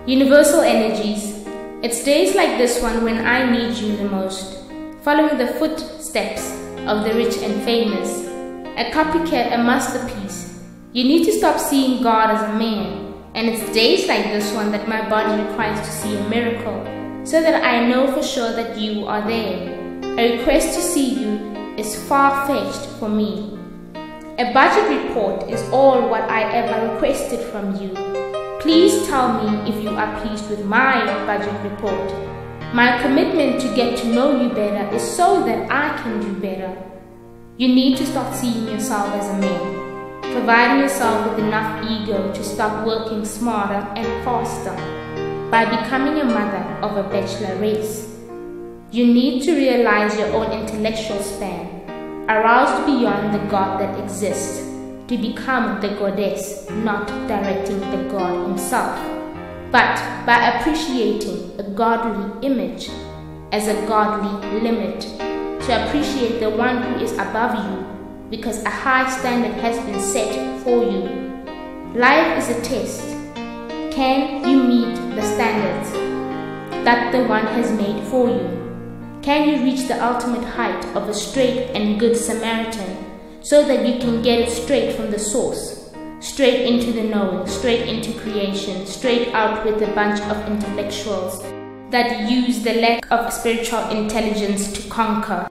Universal energies. It's days like this one when I need you the most. Following the footsteps of the rich and famous. A copycat, a masterpiece. You need to stop seeing God as a man. And it's days like this one that my body requires to see a miracle, so that I know for sure that you are there. A request to see you is far-fetched for me. A budget report is all what I ever requested from you. Please tell me if you are pleased with my budget report. My commitment to get to know you better is so that I can do better. You need to start seeing yourself as a man, providing yourself with enough ego to stop working smarter and faster by becoming a mother of a bachelor race. You need to realize your own intellectual span, aroused beyond the God that exists, to become the goddess, not directing the God himself, but by appreciating a godly image as a godly limit, to appreciate the one who is above you, because a high standard has been set for you. Life is a test. Can you meet the standards that the one has made for you? Can you reach the ultimate height of a straight and good Samaritan, so that you can get it straight from the source, straight into the knowing, straight into creation, straight out with a bunch of intellectuals that use the lack of spiritual intelligence to conquer?